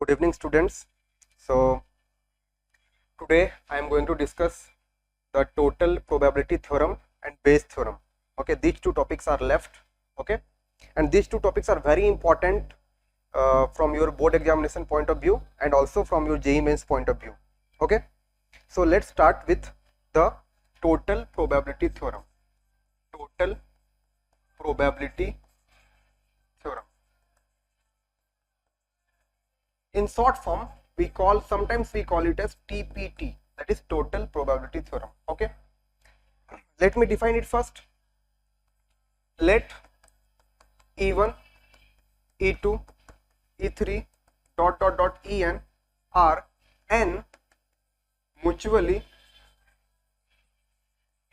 Good evening, students. So today I am going to discuss the total probability theorem and Bayes theorem. Okay, these two topics are left. Okay, and these two topics are very important from your board examination point of view and also from your JEE Mains point of view. Okay, so let's start with the total probability theorem. Total probability theorem. In short form, sometimes we call it as TPT, that is total probability theorem. Okay, let me define it first. Let E1, E2, E3 en are n mutually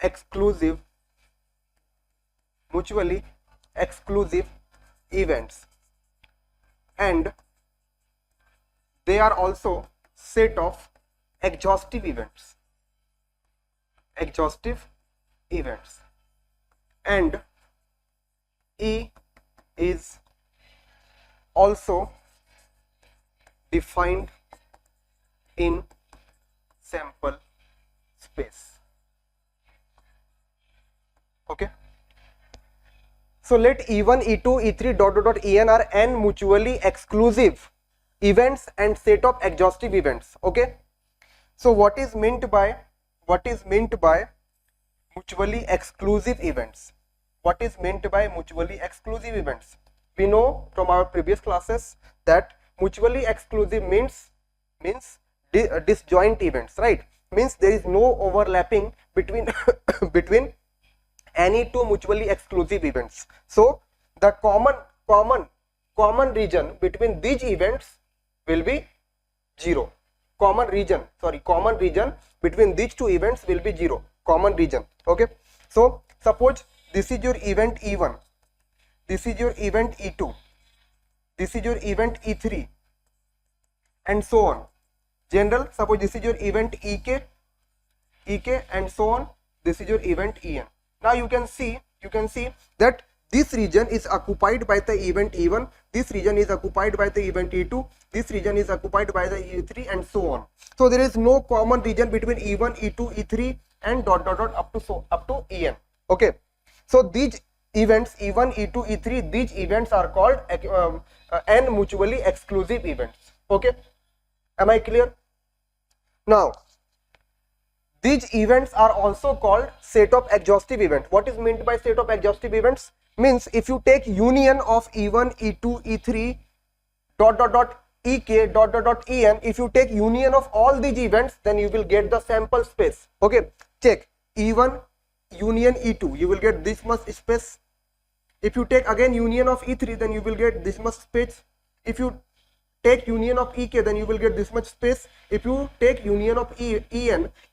exclusive events, and they are also set of exhaustive events, and E is also defined in sample space. Okay, so let E1, E2, E3 en are n mutually exclusive events and set of exhaustive events. Okay, so what is meant by mutually exclusive events? What is meant by mutually exclusive events? We know from our previous classes that mutually exclusive means disjoint events, right? Means there is no overlapping between between any two mutually exclusive events. So the common region between these events will be zero. Common region between these two events will be zero. Common region. Okay, so suppose this is your event E1, this is your event E2, this is your event E3, and so on. General, suppose this is your event EK, and so on. This is your event En. Now you can see that this region is occupied by the event E1, this region is occupied by the event E2, this region is occupied by the E3, and so on. So there is no common region between E1, E2, E3 and up to En. Okay, so these events E1, E2, E3, these events are called n mutually exclusive events. Okay, am I clear? Now these events are also called set of exhaustive events. What is meant by set of exhaustive events? Means if you take union of E1, E2, E3 ek en, if you take union of all these events, then you will get the sample space. Okay, check E1 union E2, you will get this much space. If you take again union of E3, then you will get this much space. If you take union of ek, then you will get this much space. If you take union of en,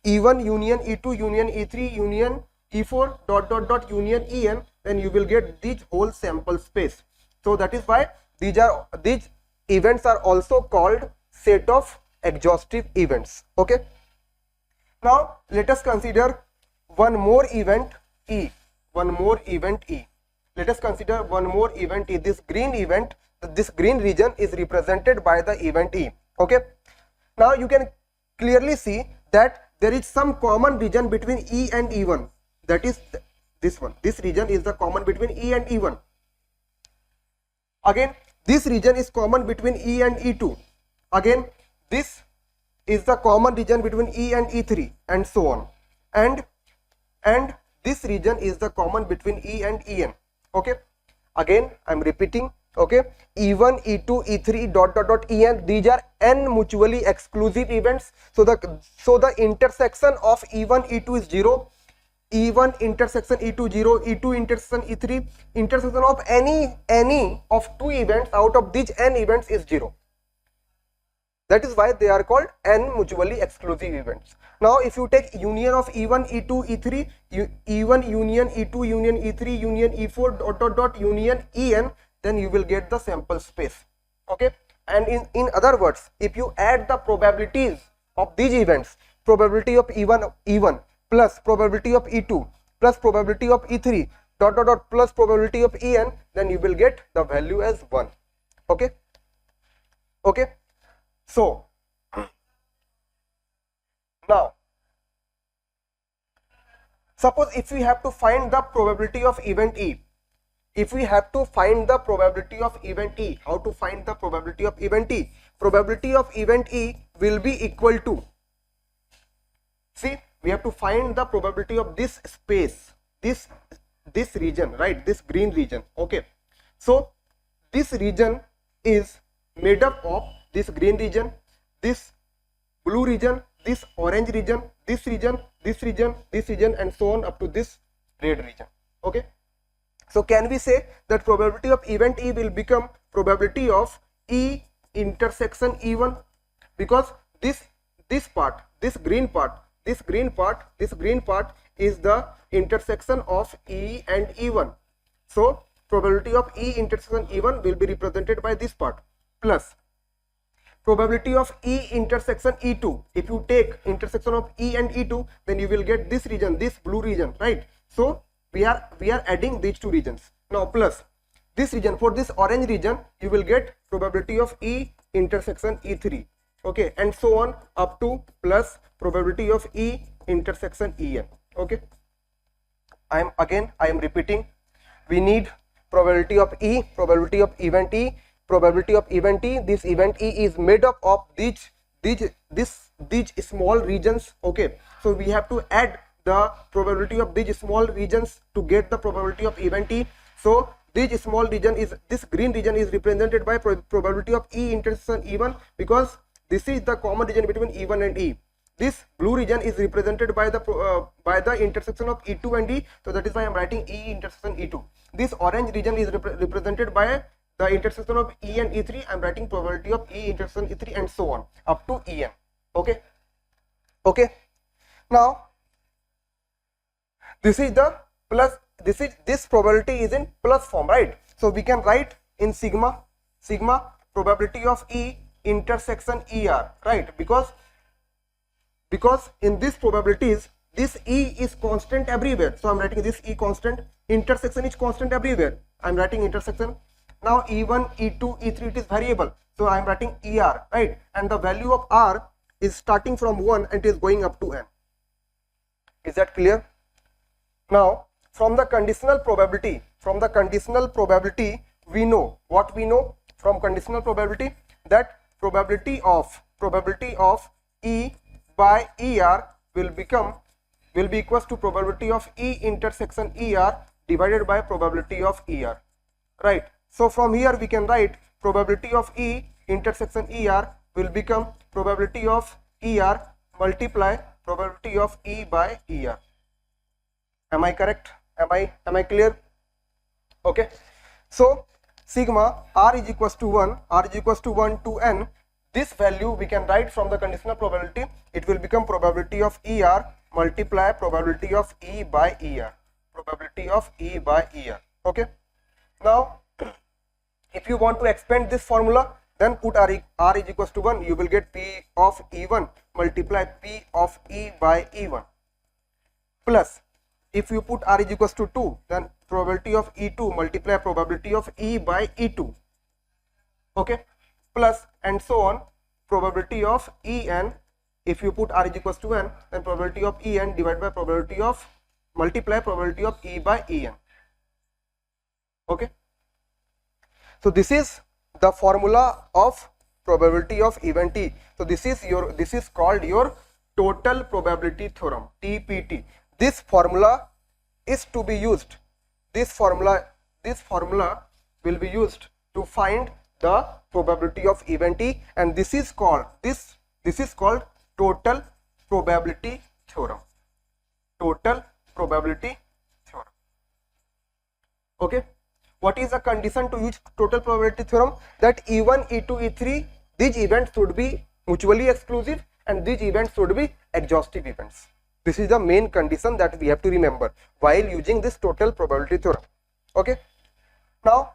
E1 union E2 union E3 union E4 union en, then you will get this whole sample space. So that is why these events are also called set of exhaustive events. Okay, now let us consider one more event E. Let us consider one more event E. This green region is represented by the event E. Okay, now you can clearly see that there is some common region between E and E1, that is this one. This region is the common between E and E1. Again, this region is common between E and E2. Again, this is the common region between E and E3, and so on. And this region is the common between E and En. Okay, again I am repeating. Okay, E1, E2, E3 en, these are n mutually exclusive events. So the intersection of E1, E2 is 0, E1 intersection E2 0, E2 intersection E3, intersection of any of two events out of these n events is 0. That is why they are called n mutually exclusive events. Now if you take union of E1, E2, E3, E1 union E2 union E3 union E4 union En, then you will get the sample space. Okay, and in other words, if you add the probabilities of these events, probability of E1 plus probability of E2 plus probability of E3 plus probability of En, then you will get the value as 1. Okay, So now suppose if we have to find the probability of event E, if we have to find the probability of event E, how to find the probability of event E? Probability of event E will be equal to, see, we have to find the probability of this space, this region, right, this green region. Okay, so this region is made up of this green region, this blue region, this orange region, this region, this region, this region, and so on up to this red region. Okay, so can we say that probability of event E will become probability of E intersection E1, because this part, this green part is the intersection of E and E1. So probability of E intersection E1 will be represented by this part, plus probability of E intersection E2. If you take intersection of E and E2, then you will get this region, this blue region, right? So we are adding these two regions now, plus this region. For this orange region, you will get probability of E intersection E3. Okay, and so on up to plus probability of E intersection En. Okay, I am repeating. We need probability of E, probability of event E, probability of event E. This event E is made up of these small regions. Okay, so we have to add the probability of these small regions to get the probability of event E. So this small region is, this green region is represented by probability of E intersection E1, because this is the common region between E1 and E. This blue region is represented by the intersection of E2 and E, so that is why I am writing E intersection E2. This orange region is represented by the intersection of E and E3. I am writing probability of E intersection E3, and so on up to En. Okay, okay. Now this is the plus, this probability is in plus form, right? So we can write in sigma probability of E intersection ER, right? Because in these probabilities, this E is constant everywhere, so I'm writing this E constant. Intersection is constant everywhere, I'm writing intersection. Now E1, E2, E3, it is variable, so I'm writing ER, right? And the value of R is starting from 1 and it is going up to n. Is that clear? Now from the conditional probability, we know what we know from conditional probability, that probability of E by ER will be equals to probability of E intersection ER divided by probability of ER, right? So from here we can write probability of E intersection ER will become probability of ER multiply probability of E by ER. Am I correct? Am I clear? Okay, so sigma R is equals to 1 to n. This value we can write from the conditional probability. It will become probability of ER multiply probability of E by ER. Probability of E by ER. Okay. Now, if you want to expand this formula, then put R is equals to 1. You will get P of E1 multiply P of E by E1. Plus, if you put R is equals to 2, then probability of E2 multiply probability of E by E2. Okay. Plus and so on probability of En. If you put R is equals to n, then probability of En divided by probability of multiply probability of E by En. Okay, so this is the formula of probability of event E. So this is called your total probability theorem, TPT. This formula is to be used, this formula will be used to find the probability of event E, and this is called total probability theorem. Total probability theorem. Okay, what is the condition to use total probability theorem? That E1, E2, E3, these events should be mutually exclusive and these events should be exhaustive events. This is the main condition that we have to remember while using this total probability theorem. Okay, now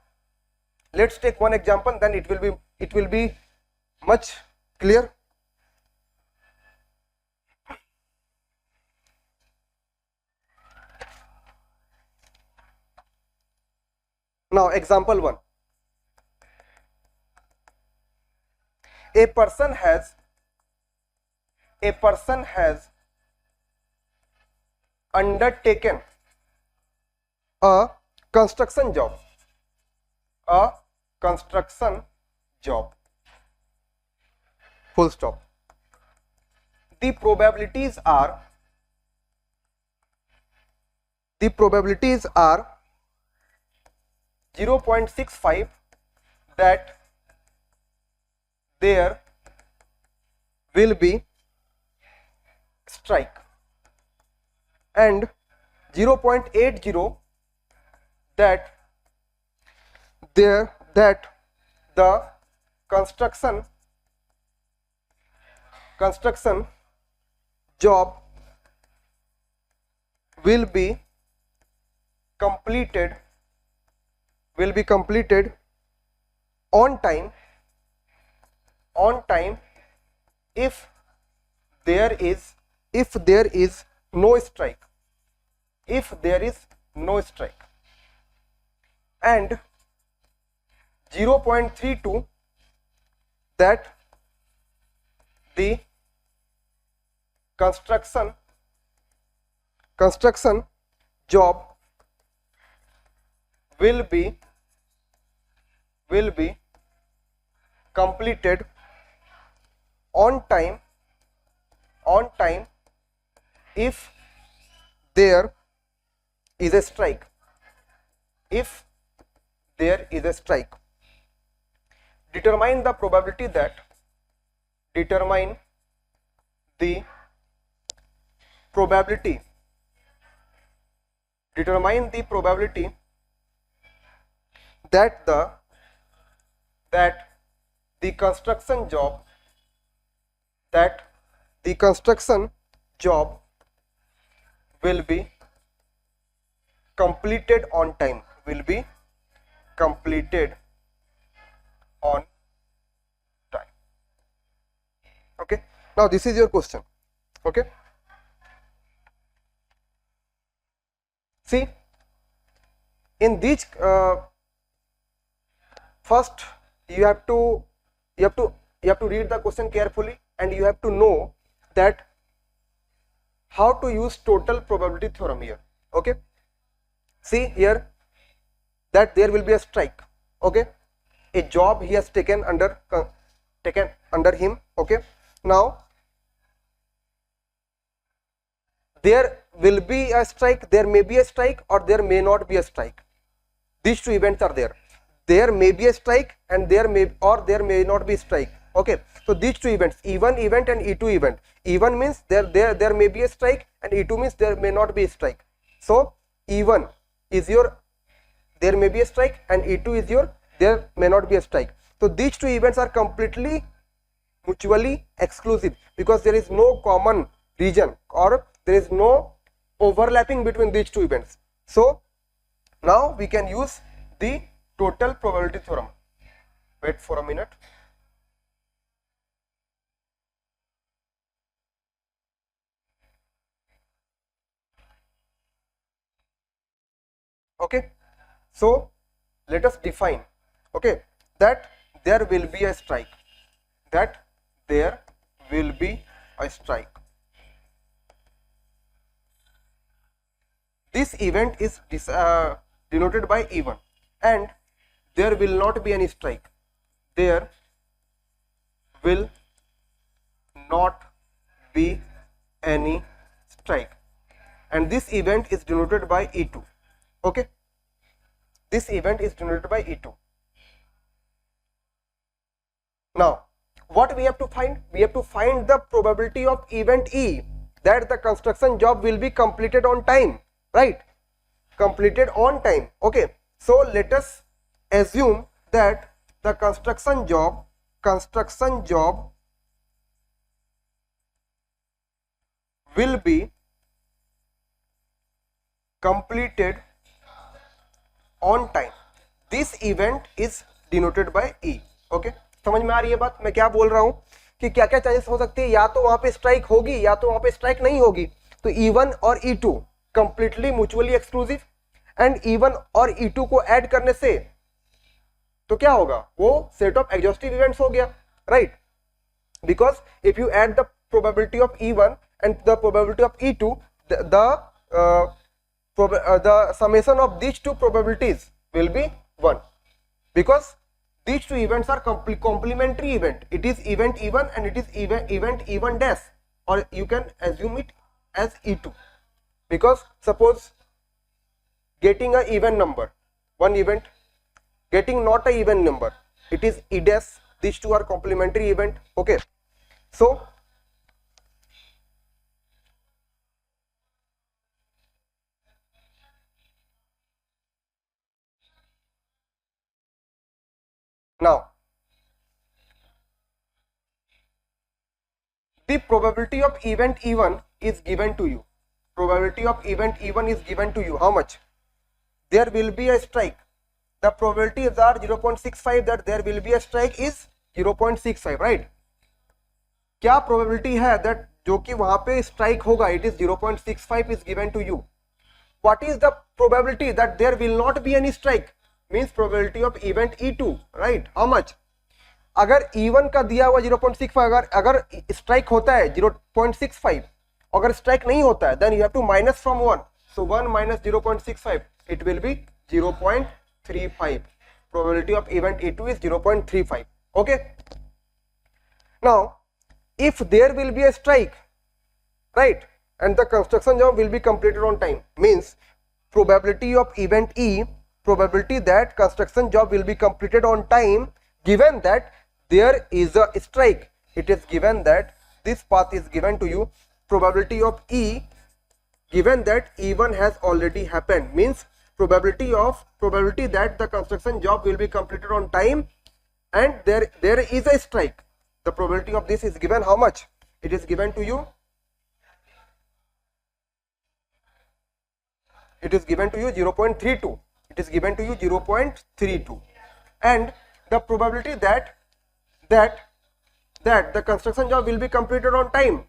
let's take one example, then it will be much clear. Now example 1. a person has undertaken a construction job, full stop. The probabilities are 0.65 that there will be strike, and 0.80 that the construction job will be completed on time if there is no strike, and 0.32 that the construction job will be completed on time if there is a strike. Determine the probability that the construction job will be completed on time, okay. Now this is your question, okay. See, in these first you have to read the question carefully, and you have to know that how to use total probability theorem here, okay. See here that there will be a strike, okay, a job he has taken under him, okay. Now there will be a strike, there may be a strike, or there may not be a strike. These two events are there. There may be a strike and there may not be strike, okay. So these two events, E1 event and E2 event. E1 means there may be a strike, and E2 means there may not be a strike. So E1 is your there may be a strike, and E2 is your there may not be a strike. So these two events are completely mutually exclusive, because there is no common region or there is no overlapping between these two events. So now we can use the total probability theorem. Wait for a minute. Okay, so let us define, okay, that there will be a strike, This event is denoted by E1, and there will not be any strike. There will not be any strike, and this event is denoted by E2, okay. This event is denoted by E2. Now what we have to find? We have to find the probability of event E, that the construction job will be completed on time, right? Completed on time, okay. So let us assume that the construction job will be completed on time. This event is denoted by E, okay. समझ में आ रही है बात? मैं क्या बोल रहा हूं कि क्या क्या चांसेस हो सकते हैं, या तो वहां पे स्ट्राइक होगी या तो वहां पे स्ट्राइक नहीं होगी. तो E1 और E2 completely mutually exclusive, and E1 और E2 को ऐड करने से तो क्या होगा, वो सेट ऑफ एग्जॉस्टिव इवेंट्स हो गया, right. because if you add the probability of E1 and the probability of E2, the summation of these two probabilities will be 1, because these two events are complementary event. It is event E1 and it is event E1 dash, or you can assume it as E2, because suppose getting a even number, one event, getting not a even number, it is E dash. These two are complementary event. Okay, so now the probability of event E1 is given to you. Probability of event E1 is given to you. How much? There will be a strike. The probabilities are 0.65 that there will be a strike is 0.65, right? क्या probability है that जो कि वहां पे strike होगा, it is 0.65 is given to you. What is the probability that there will not be any strike? Means probability of event E2, right? How much? अगर E1 का दिया हुआ 0.65, अगर strike होता है 0.65, अगर strike नहीं होता है, then you have to minus from 1. So 1 minus 0.65, it will be 0.35. Probability of event E2 is 0.35. Okay. Now, if there will be a strike, right, and the construction job will be completed on time, means probability of event E, probability that construction job will be completed on time, given that there is a strike, it is given that this path is given to you. Probability of E, given that E1 has already happened, means probability that the construction job will be completed on time and there is a strike. The probability of this is given how much? It is given to you. It is given to you 0.32. It is given to you 0.32. And the probability that the construction job will be completed on time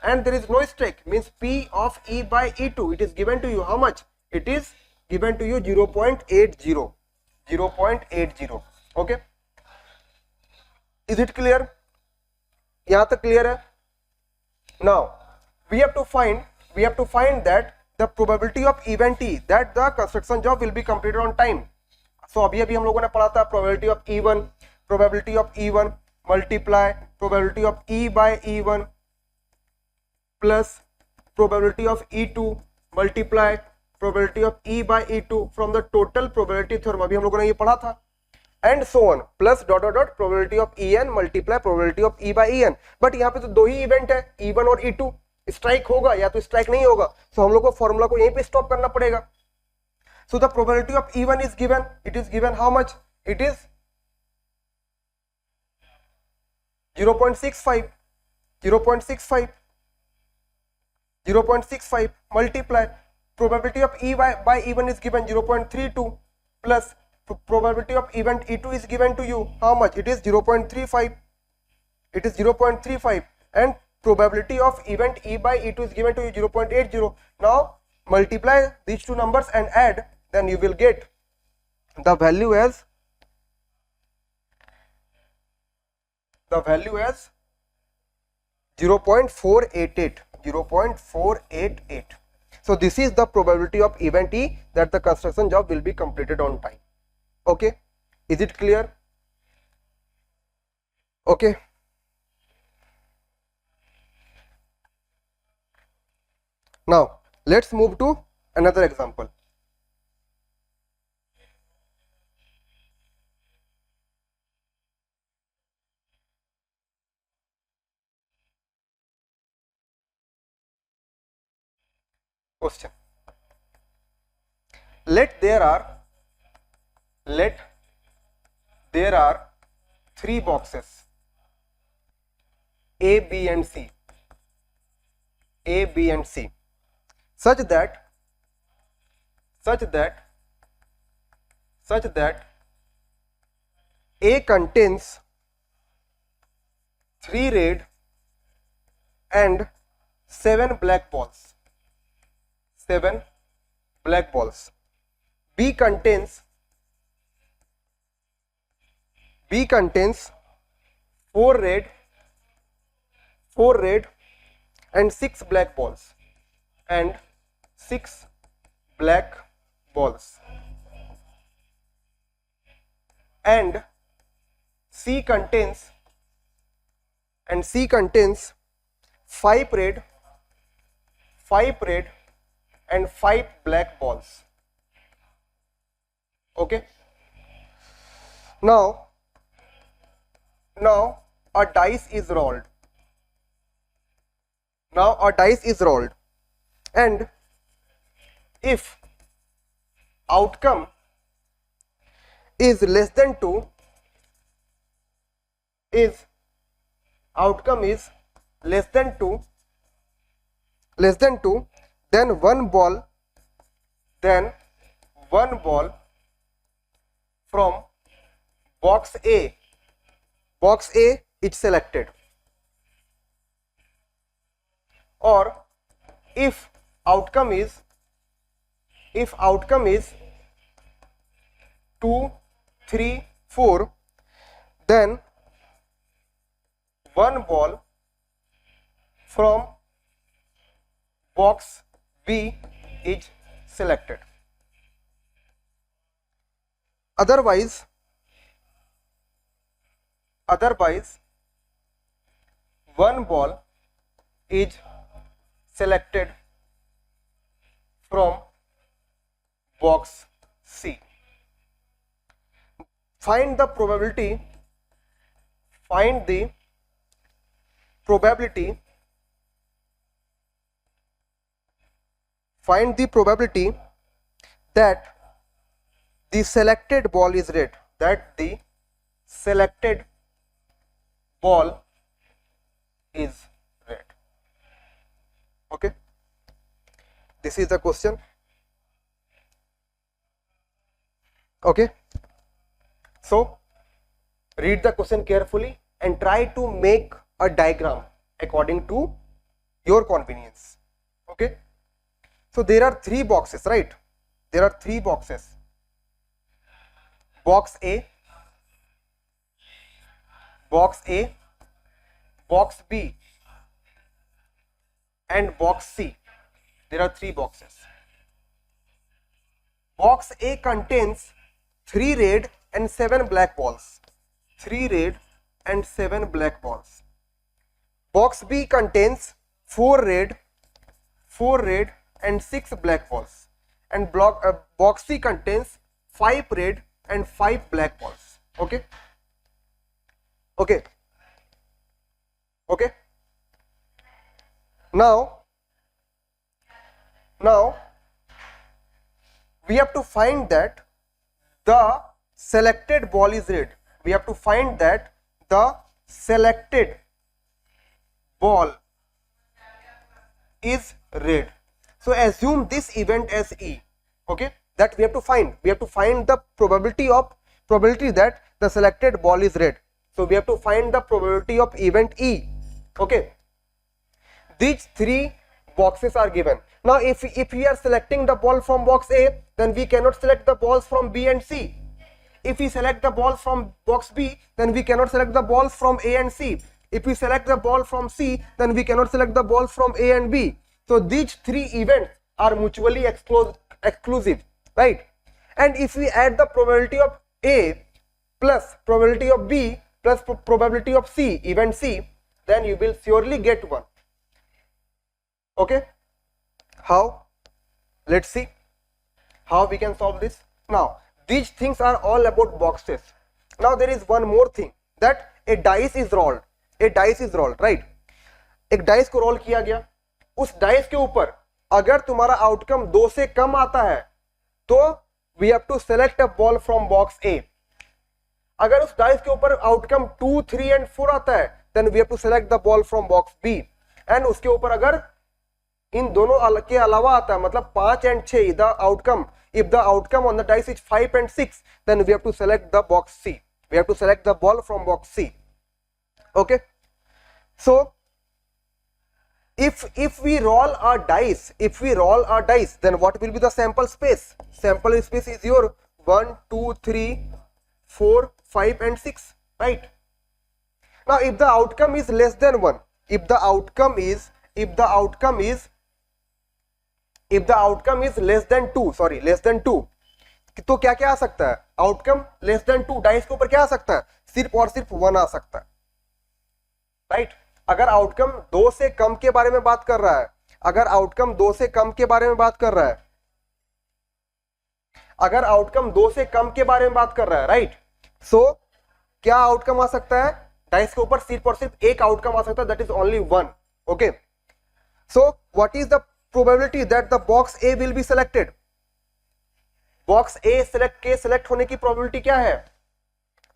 and there is no strike, means P of E by E2, it is given to you how much? It is given to you 0.80. 0.80. Okay. Is it clear? यहाँ तक clear है? Now we have to find that the probability of event E, that the construction job will be completed on time. So अभी हम लोगों ने पढ़ा था probability of E1 multiply probability of E by E1 plus probability of E2 multiply probability of E by E2 from the total probability theorem. अभी हम लोगों ने ये पढ़ा था. And so on, plus dot dot dot probability of En multiply probability of E by En. But यहाँ पे तो दो ही इवेंट है, E1 और E2. स्ट्राइक होगा या तो स्ट्राइक नहीं होगा, so हम लोग को फॉर्मूला को यहीं पे स्टॉप करना पड़ेगा. So the probability of E1 is given. It is given how much? It is 0.65. 0.65 multiply probability of E by E1 is given 0.32 plus probability of event E2 is given to you how much? It is 0.35. It is 0.35 and probability of event E by E2 is given to you 0.80. Now multiply these two numbers and add, then you will get the value as 0.488. 0.488. So this is the probability of event E that the construction job will be completed on time. Okay, is it clear? Okay. Now let's move to another example. Question. Let there are three boxes A, B and C, such that A contains 3 red and 7 black balls. 7 black balls. B contains 4 red 4 red and 6 black balls, and 6 black balls, and C contains 5 red, 5 red and 5 black balls. Okay, now a dice is rolled. And if outcome is less than 2, then one ball from box A is selected. Or if outcome is 2, 3, 4, then one ball from box B is selected. Otherwise one ball is selected from box C. Find the probability that the selected ball is red. Okay, this is the question. Okay, so read the question carefully and try to make a diagram according to your convenience. Okay, so there are 3 boxes, right? Box A, box B and box C. There are 3 boxes. Box A contains 3 red and 7 black balls. Box B contains 4 red and 6 black balls, and box C contains 5 red and 5 black balls. Okay. Now we have to find that the selected ball is red. So assume this event as E. Okay, that we have to find. We have to find the probability that the selected ball is red. So we have to find the probability of event E. Okay, these 3 boxes are given. Now if we are selecting the ball from box A, then we cannot select the balls from B and C. If we select the balls from box B, then we cannot select the balls from A and C. If we select the ball from C, then we cannot select the balls from A and B. So these 3 events are mutually exclusive, right? And if we add the probability of A plus probability of B plus probability of C, event C, then you will surely get 1. Okay, how? Let's see how we can solve this. Now these things are all about boxes. Now there is one more thing, that a dice is rolled, right? एक dice को role किया गया, उस dice के ऊपर अगर तुम्हारा outcome 2 से कम आता है तो we have to select a ball from box A. अगर उस डाइस के ऊपर आउटकम 2, 3 एंड 4 आता है then we have to select the ball from box B. And उसके ऊपर अगर इन दोनों के अलावा आता है, मतलब 5 and 6, the outcome, if the outcome on the dice is 5 and 6, then we have to select the box C. We have to select the ball from box C. Okay, so if we roll our dice, then what will be the sample space? Sample space is your 1, 2, 3, 4, 5 and 6, right? Now if the outcome is less than 1, if the outcome is less than 2, तो क्या क्या आ सकता है? Outcome less than 2, dice के ऊपर क्या आ सकता है? सिर्फ और सिर्फ 1 आ सकता है, राइट? अगर आउटकम 2 से कम के बारे में बात कर रहा है, अगर आउटकम 2 से कम के बारे में बात कर रहा है, अगर आउटकम 2 से कम के बारे में बात कर रहा है, राइट? सो क्या आउटकम आ सकता है? डाइस के ऊपर सिर्फ और सिर्फ एक आउटकम आ सकता है, that is only 1. Okay, so what is the probability that the box A will be selected? Box A select होने की प्रोबेबिलिटी क्या है?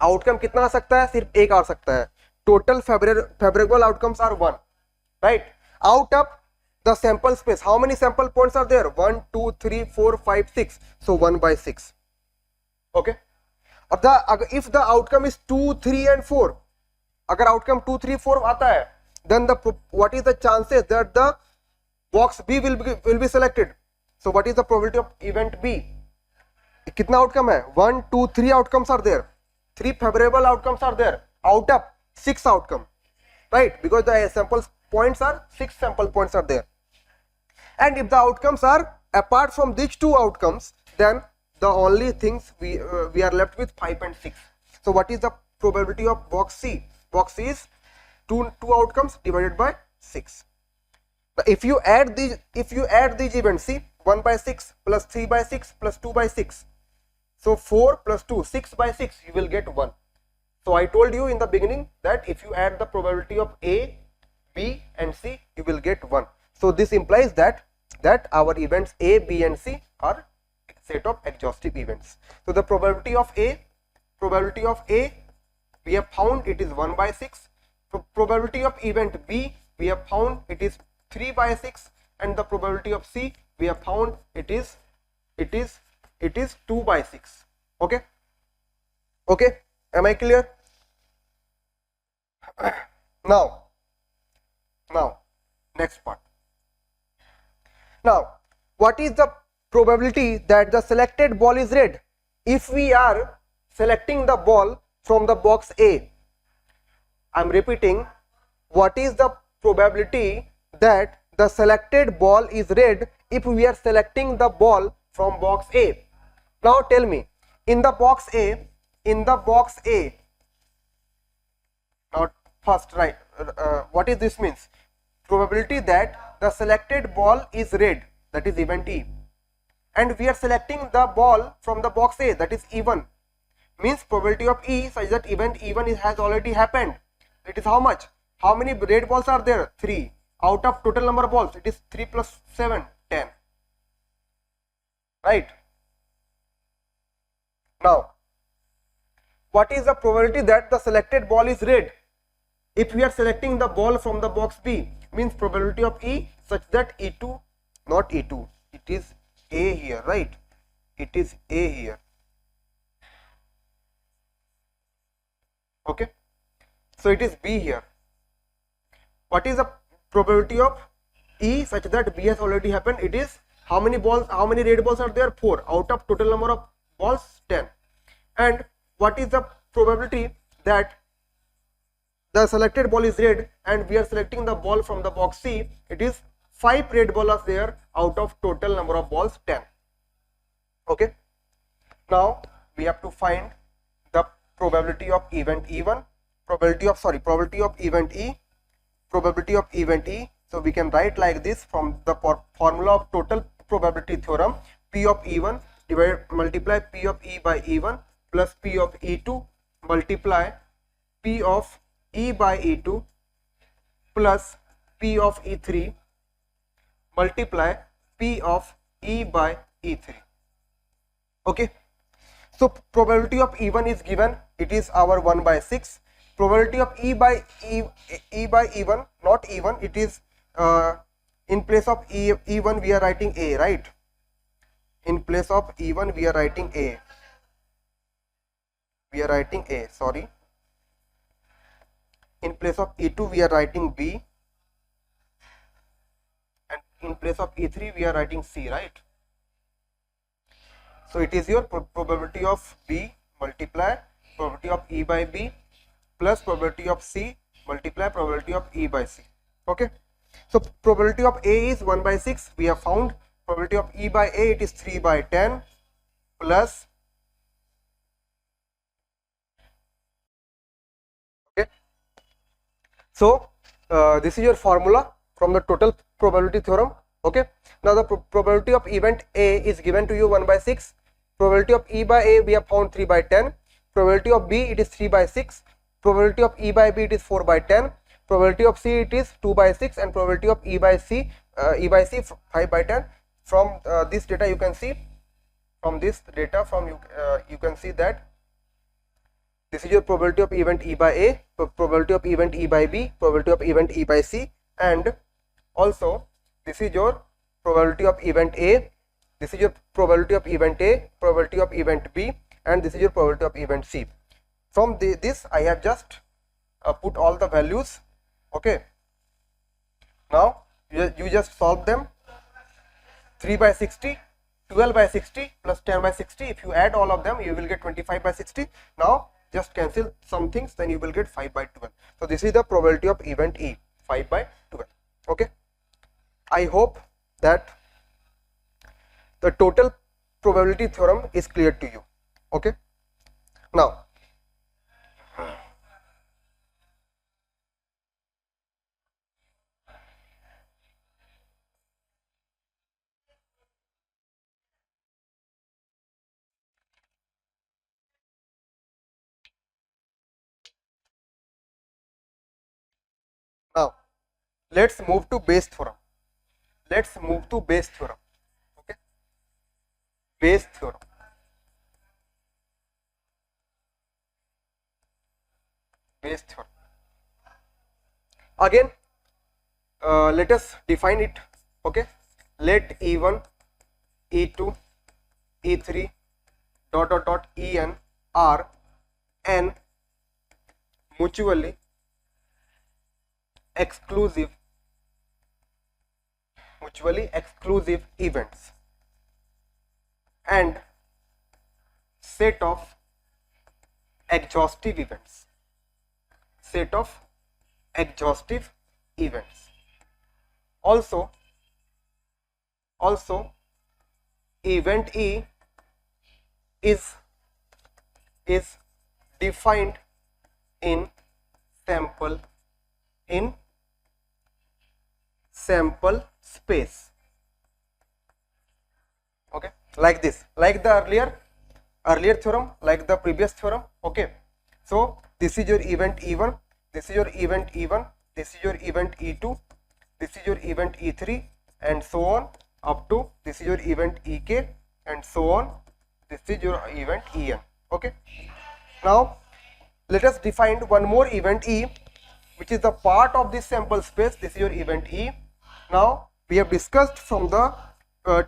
आउटकम कितना आ सकता है? सिर्फ एक आ सकता है. Total favourable outcomes are 1, right? Out of the sample space, how many sample points are there? 1 2 3 4 5 6, so 1/6. Okay, और if the outcome is 2 3 and 4, अगर आउटकम 2 3 4 आता है, then what is the chances that the box B will be selected? So what is the probability of event B? कितना outcome है? 1 2 3 outcomes are there, 3 favorable outcomes are there out of 6 outcome, right? Because the sample points are 6 sample points are there, and if the outcomes are apart from these 2 outcomes, then the only things we are left with 5 and 6. So what is the probability of box C? Box C is 2 outcomes divided by 6. Now if you add these events, see, 1/6 plus 3/6 plus 2/6, so 4 plus 2, 6/6, you will get 1. So I told you in the beginning that if you add the probability of A, B and C, you will get 1. So this implies that our events A, B and C are set of exhaustive events. So the probability of A, we have found it is 1/6. Probability of event B, we have found it is 3/6, and the probability of C, we have found it is 2/6. Okay, am I clear? Now next part. Now what is the probability that the selected ball is red if we are selecting the ball from the box A? I'm repeating, what is the probability that the selected ball is red if we are selecting the ball from box A? Now tell me, in the box A, now first, right, what is this means? Probability that the selected ball is red, that is event E, and we are selecting the ball from the box A, that is E1, means probability of E such that event E1 has already happened. It is how much? How many red balls are there? 3. Out of total number of balls, it is 3 plus 7, 10. Right? Now, what is the probability that the selected ball is red if we are selecting the ball from the box B? Means probability of E such that E2, not E2, it is A here, right? It is A here. Okay, so it is B here. What is the probability of E such that B has already happened? It is how many balls, how many red balls are there? 4. Out of total number of balls, 10. And what is the probability that the selected ball is red and we are selecting the ball from the box C? It is 5 red balls are there out of total number of balls, 10. Okay, now we have to find the probability of event E1, probability of event E, probability of event E. So we can write like this from the formula of total probability theorem: P of E1 multiply P of E by E1 plus P of E2 multiply P of E by E2 plus P of E3 multiply P of E by E3. Okay, so probability of E1 is given, it is our 1/6. Probability of E by E1, not E1, it is in place of E1 we are writing A, right? In place of E1 we are writing A. Sorry. In place of E2 we are writing B, and in place of E3 we are writing C, right? So it is your probability of B multiply probability of E by B plus probability of C multiply probability of E by C. Okay, so probability of A is 1 by 6 we have found. Probability of E by A, it is 3 by 10 plus, okay, so this is your formula from the total probability theorem. Okay, now the probability of event A is given to you 1 by 6. Probability of E by A we have found 3 by 10. Probability of B, it is 3 by 6. Probability of E by B, it is 4 by 10. Probability of C, it is 2 by 6, and probability of E by C 5 by 10. From this data you can see, you can see that this is your probability of event E by A, probability of event E by B, probability of event E by C, and also this is your probability of event A, this is your probability of event A, probability of event B, and this is your probability of event C. From this I have just put all the values. Okay, now you just solve them. 3 by 60, 12 by 60 plus 10 by 60, if you add all of them you will get 25 by 60. Now just cancel some things, then you will get 5 by 12. So this is the probability of event E, 5 by 12. Okay, I hope that the total probability theorem is clear to you. Okay, now let's move to Bayes theorem. Let's move to Bayes theorem. Okay, Bayes theorem. Bayes theorem. Again, let us define it. Okay, let E1, E2, E3 dot dot dot En are n mutually exclusive events and set of exhaustive events. Also event E is defined in sample space. Okay, like this, like the earlier theorem, like the previous theorem. Okay, so this is your event E1, this is your event E1, this is your event E2, this is your event E3, and so on up to this is your event EK, and so on, this is your event En. Okay, now let us define one more event E, which is the part of this sample space. This is your event E. Now we have discussed from the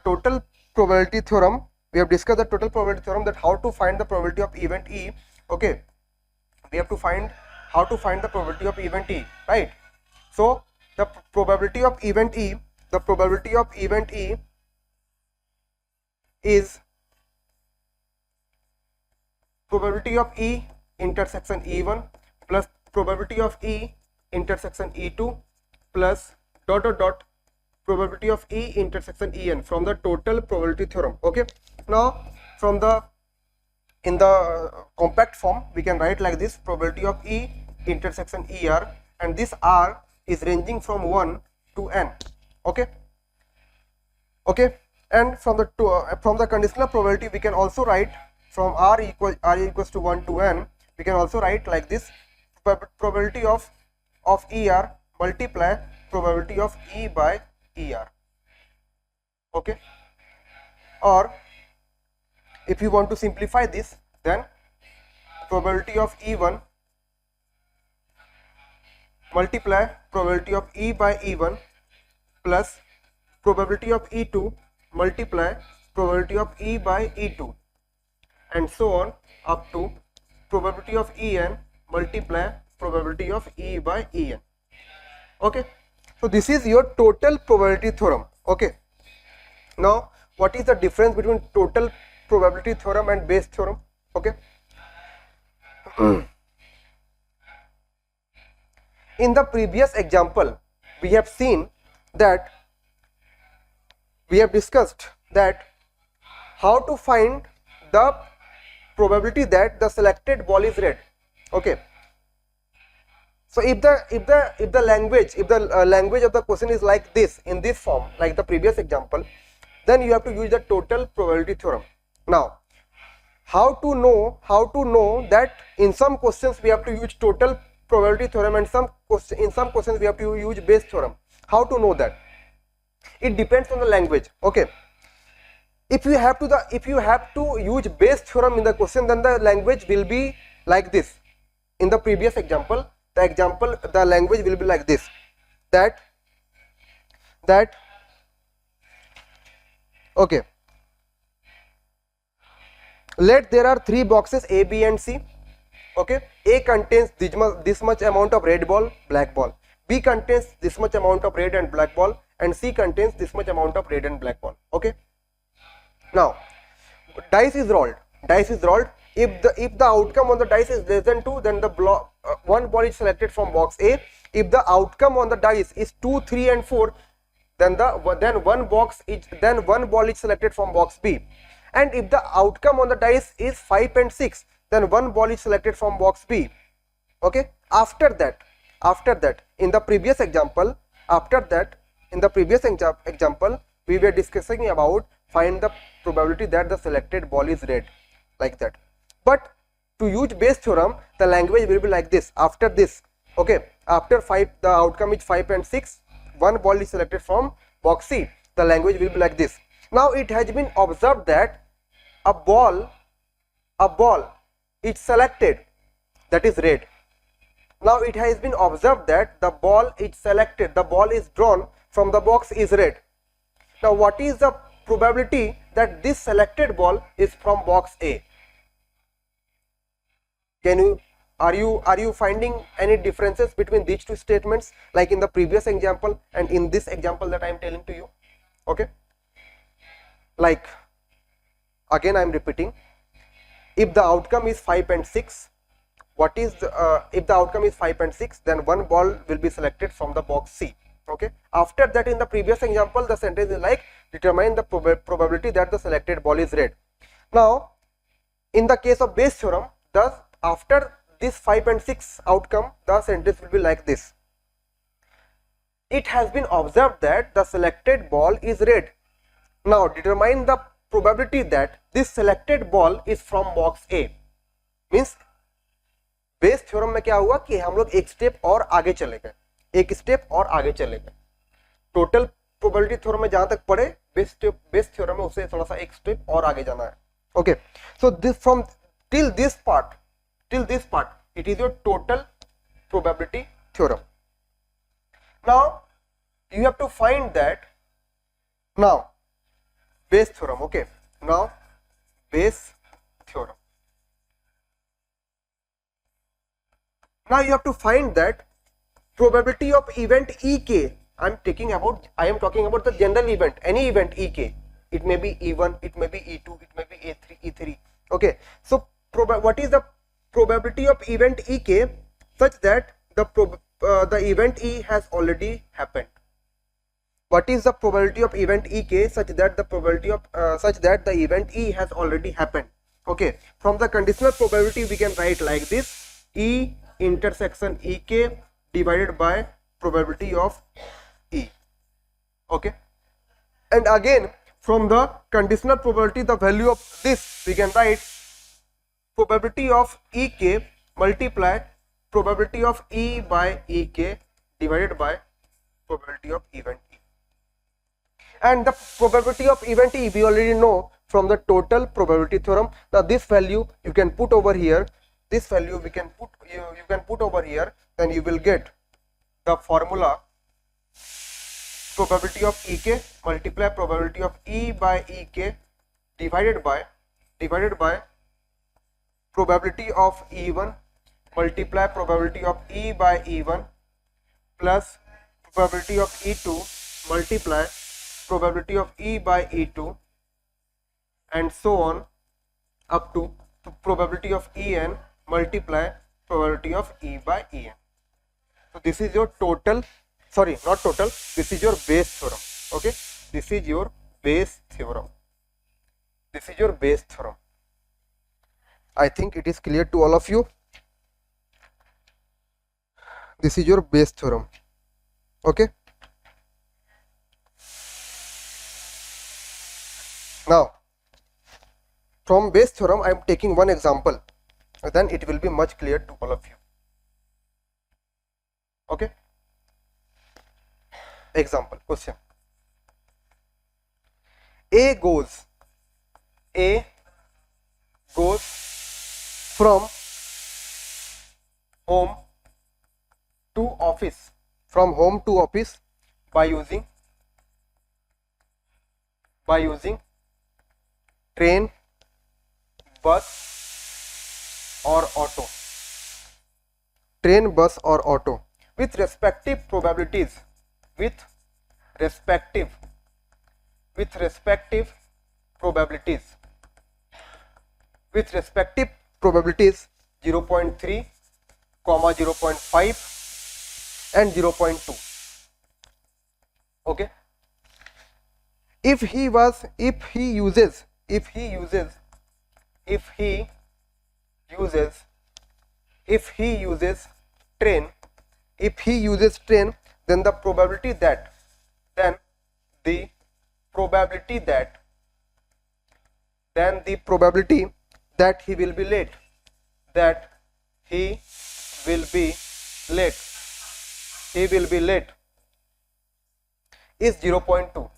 total probability theorem, that how to find the probability of event E. Okay, we have to find how to find the probability of event E, right? So the probability of event E, is probability of E intersection E1 plus probability of E intersection E2 plus dot dot dot probability of E intersection En from the total probability theorem. Okay, now from the in the compact form we can write like this: probability of E intersection ER, and this R is ranging from 1 to n. Okay, and from the conditional probability we can also write from R equals to 1 to n, we can also write like this: probability of ER multiply probability of E by ER. Okay, or if you want to simplify this, then probability of E1 multiply probability of E by E1 plus probability of E2 multiply probability of E by E2, and so on up to probability of En multiply probability of E by En. Okay, so this is your total probability theorem. Okay, now what is the difference between total probability theorem and Bayes theorem? Okay, in the previous example we have seen that we have discussed that how to find the probability that the selected ball is red. Okay, so if the language language of the question is like this, in this form, like the previous example, then you have to use the total probability theorem. Now how to know that in some questions we have to use total probability theorem and in some questions we have to use Bayes theorem. How to know that? It depends on the language. Okay, if you have to use Bayes theorem in the question, then the language will be like this. In the previous example, the language will be like this, that okay, let there are three boxes A, B and C. Okay, A contains this much amount of red ball, black ball, B contains this much amount of red and black ball, and C contains this much amount of red and black ball. Okay, now dice is rolled. If the outcome on the dice is less than 2, then the one ball is selected from box A. If the outcome on the dice is 2, 3 and 4, then one ball is selected from box B. And if the outcome on the dice is 5 and 6, then one ball is selected from box B. Okay, after that in the previous example we were discussing about find the probability that the selected ball is red, like that. But to use Bayes theorem, the language will be like this. After this, okay, after 5, the outcome is 5 and 6, one ball is selected from box C. The language will be like this. Now it has been observed that a ball is selected, that is red. Now it has been observed that the ball is drawn from the box is red. Now what is the probability that this selected ball is from box A? Are you finding any differences between these two statements, like in the previous example and in this example that I am telling to you? Okay, like again I am repeating, if the outcome is 5 and 6, if the outcome is 5 and 6, then one ball will be selected from the box C. Okay, after that in the previous example the sentence is like, determine the probability that the selected ball is red. Now in the case of Bayes theorem, thus after this 5 and 6 outcome, the sentence will be like this: it has been observed that the selected ball is red. Now determine the probability that this selected ball is from box A. Means Bayes theorem में क्या हुआ कि हम लोग एक step और आगे चले गए, टोटल प्रोबेबिलिटी थ्योरम में जहां तक पढ़े, बेस थ्योरम में उसे थोड़ा सा एक स्टेप और आगे जाना है. Okay, so this from till this part it is your total probability theorem. Now you have to find that now Bayes theorem. Okay, now Bayes theorem. Now you have to find that probability of event Ek. I am talking about the general event, any event Ek. It may be E1, it may be E2, it may be E3. Okay, so what is the probability of event Ek such that the event E has already happened? What is the probability of event Ek such that the event E has already happened? Okay, from the conditional probability we can write like this: E intersection Ek divided by probability of E. Okay, and again from the conditional probability, the value of this we can write probability of Ek multiply probability of E by Ek divided by probability of event E. And the probability of event E we already know from the total probability theorem. Now this value you can put over here, you can put over here, then you will get the formula: probability of Ek multiply probability of E by Ek divided by probability of E1 multiply probability of E by E1 plus probability of E2 multiply probability of E by E2, and so on up to probability of En multiply probability of E by En. So this is your total sorry, not total, this is your base theorem. Okay, this is your base theorem. This is your base theorem. I think it is clear to all of you. This is your base theorem. Okay, now from base theorem I am taking one example, then it will be much clear to all of you. Okay, example question. A goes from home to office, by using train, bus or auto. Train, bus or auto with respective probabilities, with respective probabilities 0.3, 0.5 and 0.2. Okay, if he uses train, then the probability that he will be late, is 0.2,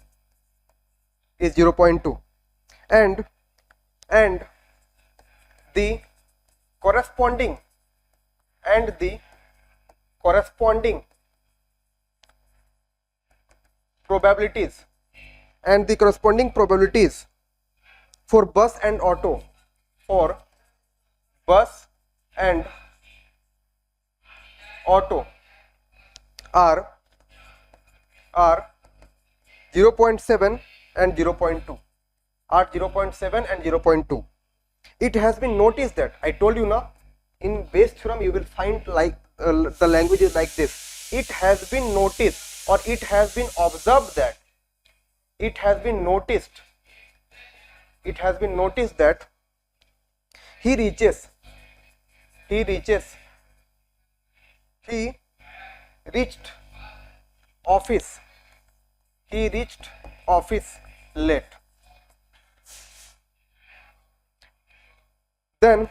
and the corresponding probabilities for bus and auto, are 0.7 and 0.2, It has been noticed that, I told you now, in base theorem you will find like the language is like this. It has been noticed, or it has been observed that, it has been noticed that he reached office late. Then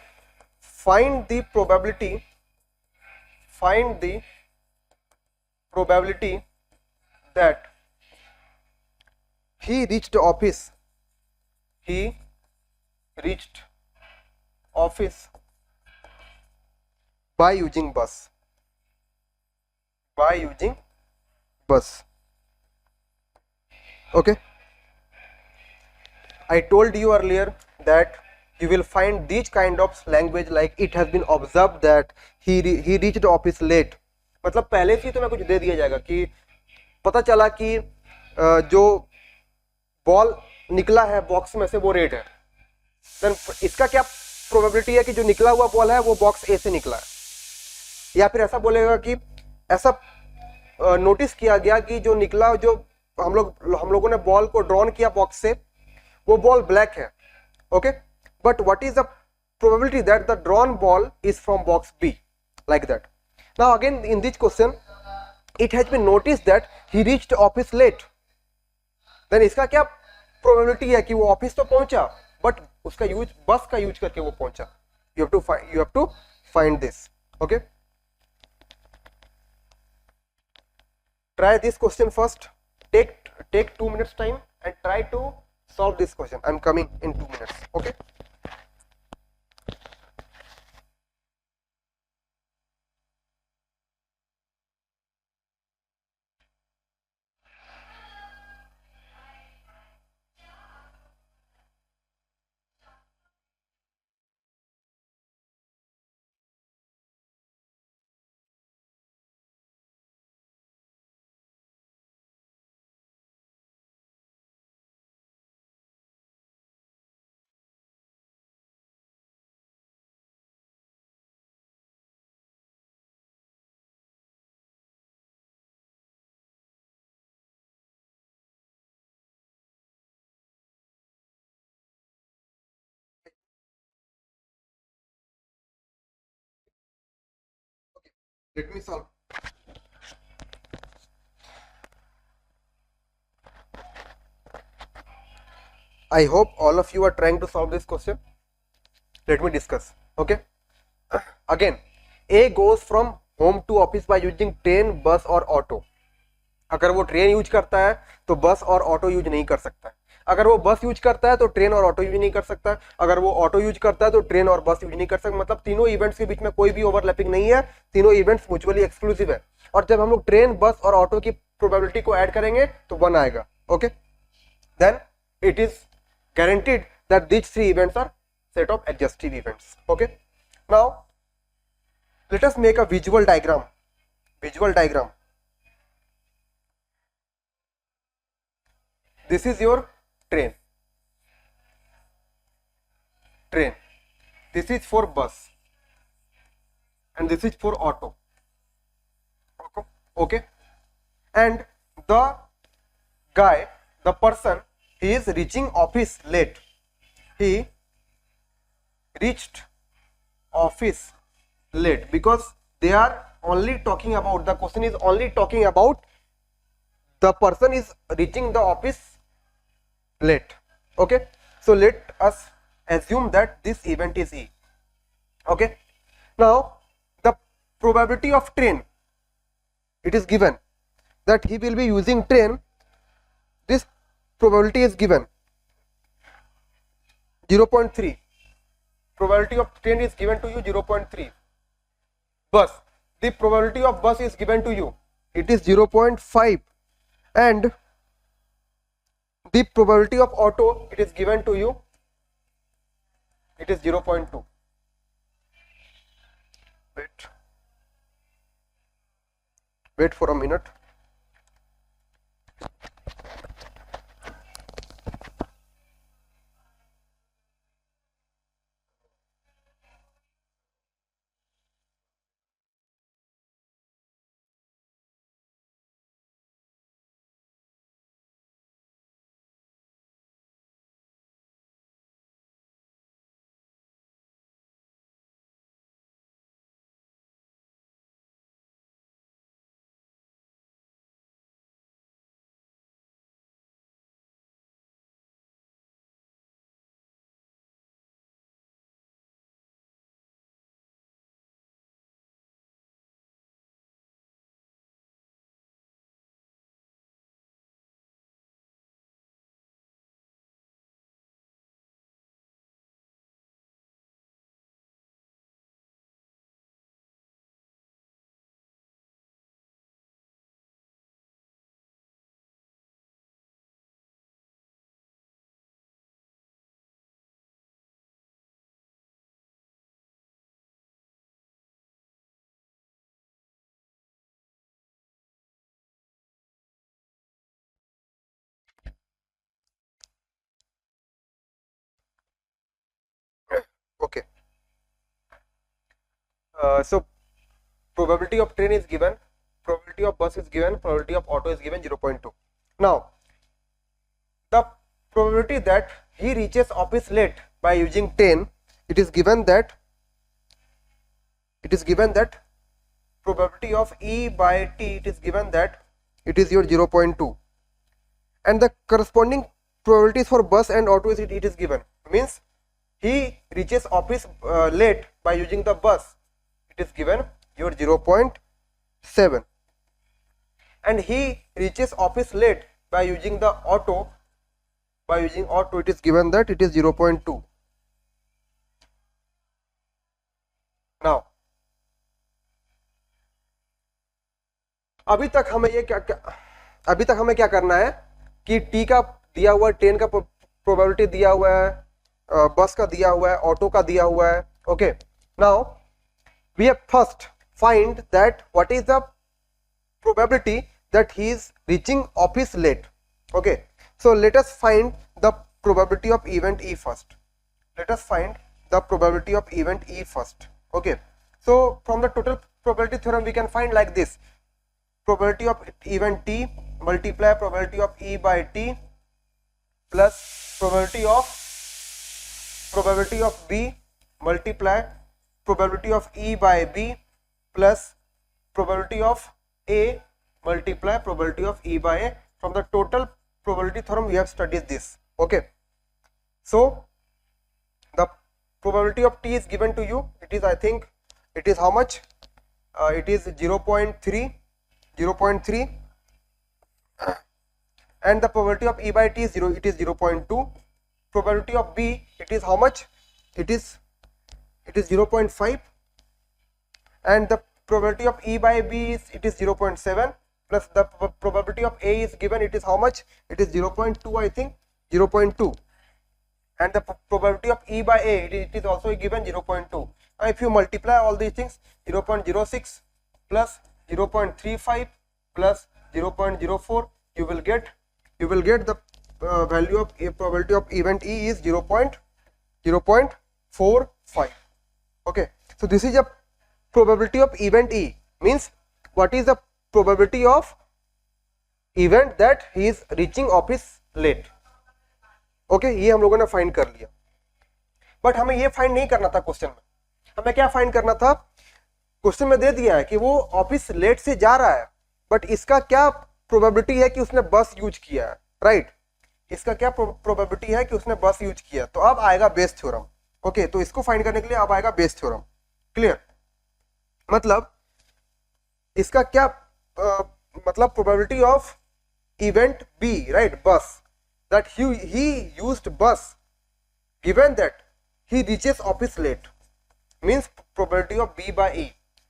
find the probability that he reached office by using bus. Okay, I told you earlier that you will find these kind of language like it has been observed that he reached office late. मतलब पहले से ही तुम्हें कुछ दे दिया जाएगा कि पता चला कि जो बॉल निकला है बॉक्स में से वो रेड है, देन इसका क्या प्रोबेबिलिटी है कि जो निकला हुआ बॉल है वो बॉक्स ए से निकला है, या फिर ऐसा बोलेगा कि ऐसा नोटिस किया गया कि जो निकला, जो हम लोगों ने बॉल को ड्रॉन किया बॉक्स से, वो बॉल ब्लैक है. Okay, but what is the probability that the drawn ball is from box B, like that. Now again in this question it has been notice that he reached office late, then इसका क्या probability है कि वो office तो पहुंचा but उसका use बस का यूज करके वो पहुंचा. You have to find this. Okay, try this question first. Take 2 minutes time and try to solve this question. I'm coming in 2 minutes. Okay. Let me solve. I hope all of you are trying to solve this question. Let me discuss. Okay. Again, A goes from home to office by using train, bus और auto. अगर वो train use करता है तो बस और auto use नहीं कर सकता है. अगर वो बस यूज करता है तो ट्रेन और ऑटो यूज नहीं कर सकता. अगर वो ऑटो यूज करता है तो ट्रेन और बस यूज नहीं कर सकता. मतलब तीनों इवेंट्स के बीच में कोई भी ओवरलैपिंग नहीं है. तीनों इवेंट्स म्यूचुअली एक्सक्लूसिव है. और जब हम लोग ट्रेन, बस और ऑटो की प्रोबेबिलिटी को ऐड करेंगे तो 1 आएगा. Okay, then it is guaranteed that these three events are set of adjustive events. Okay, now let us make a visual diagram. This is your train. This is for bus and this is for auto. Okay, and the person, he is reaching office late. He reached office late because they are only talking about, the question is only talking about the person is reaching the office late. Okay, so let us assume that this event is E. Okay, now the probability of train, it is given that he will be using train. This probability is given 0.3. Probability of train is given to you 0.3. Bus, the probability of bus is given to you, it is 0.5. And the probability of auto, it is given to you, it is 0.2. Wait for a minute. Okay, so probability of train is given, probability of bus is given, probability of auto is given 0.2. Now the probability that he reaches office late by using train, it is given that probability of E by T, it is given that it is your 0.2. and the corresponding probabilities for bus and auto is it is given, means he reaches office late by using the bus, it is given your 0.7, and he reaches office late by using the auto, it is given that it is 0.2. now अभी तक हमें क्या करना है कि T का दिया हुआ है, ट्रेन का प्रोबेबिलिटी दिया हुआ है, बस का दिया हुआ है, ऑटो का दिया हुआ है. Okay, now we have first find that what is the probability that he is reaching office late. Okay, so let us find the probability of event E first. Okay, so from the total probability theorem we can find like this: probability of event T multiply probability of E by T plus probability of B multiply probability of E by B plus probability of A multiply probability of E by A. From the total probability theorem we have studied this. Okay, so the probability of T is given to you. It is, I think it is how much? It is 0.3, and the probability of E by T is 0, it is 0.2. Probability of B, it is how much? It is 0.5, and the probability of E by B is, it is 0.7, plus the probability of A is given, it is how much? It is 0.2, I think 0.2, and the probability of E by A, it is also given 0.2. Now if you multiply all these things, 0.06 plus 0.35 plus 0.04, you will get the value of a probability of event E is 0.45. Okay, so this is a probability of event E, means what is the probability of event that he is reaching office late. Okay, ये हम लोगों ने find कर लिया, but हमें ये find नहीं करना था क्वेश्चन में. हमें क्या फाइंड करना था? क्वेश्चन में दे दिया है कि वो ऑफिस लेट से जा रहा है, बट इसका क्या प्रोबेबिलिटी है कि उसने बस यूज किया है, राइट? इसका क्या प्रोबेबिलिटी है कि उसने बस यूज किया? तो अब आएगा बेस थ्योरम. ओके, तो इसको फाइंड करने के लिए अब आएगा बेस थ्योरम. क्लियर? मतलब इसका क्या मतलब probability of event B, right, बस, that he used bus given that he reaches office late, means probability of B by E.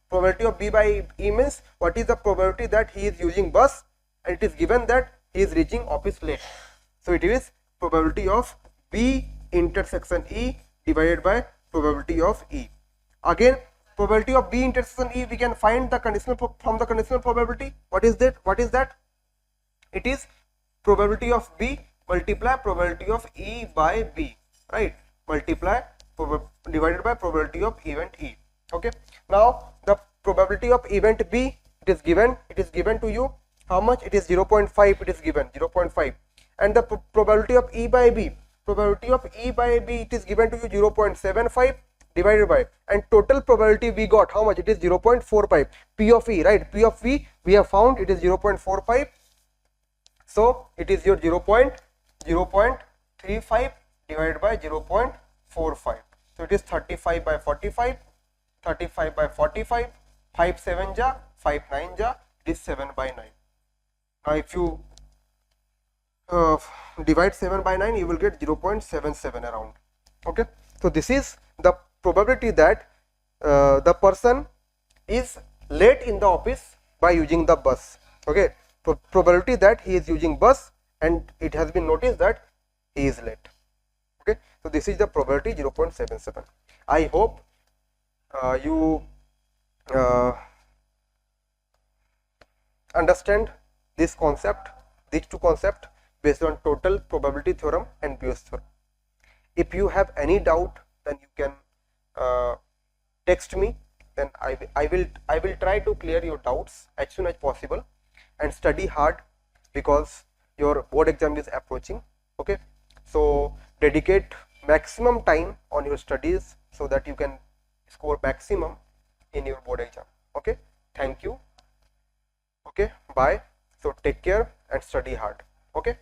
Probability of B by E means what is the probability that he is using bus, and it is given that he is reaching office late. So it is probability of B intersection E divided by probability of E. Again, probability of B intersection E, we can find the conditional from the conditional probability. What is that? It is probability of B multiply probability of E by B, right? Multiply divided by probability of event E. Okay, now the probability of event B, it is given to you how much? It is 0.5. it is given 0.5, and the probability of E by B, it is given to you 0.75 divided by, and total probability we got how much? It is 0.45. P of E, right? P of V we have found, it is 0.45. so it is your 0.35 divided by 0.45. so it is 35 by 45, 35 by 45, 5 7 ja, 5 9 ja, it is 7 by 9. Now if you divide 7 by 9, you will get 0.77 around. Okay, so this is the probability that the person is late in the office by using the bus. Okay, probability that he is using bus and it has been noticed that he is late. Okay, so this is the probability 0.77. I hope you understand this concept, these two concepts based on total probability theorem and Bayes theorem. If you have any doubt, then you can text me, then I will try to clear your doubts as soon as possible, and study hard because your board exam is approaching. Okay, so dedicate maximum time on your studies so that you can score maximum in your board exam. Okay, thank you. Okay, bye. So take care and study hard. Okay.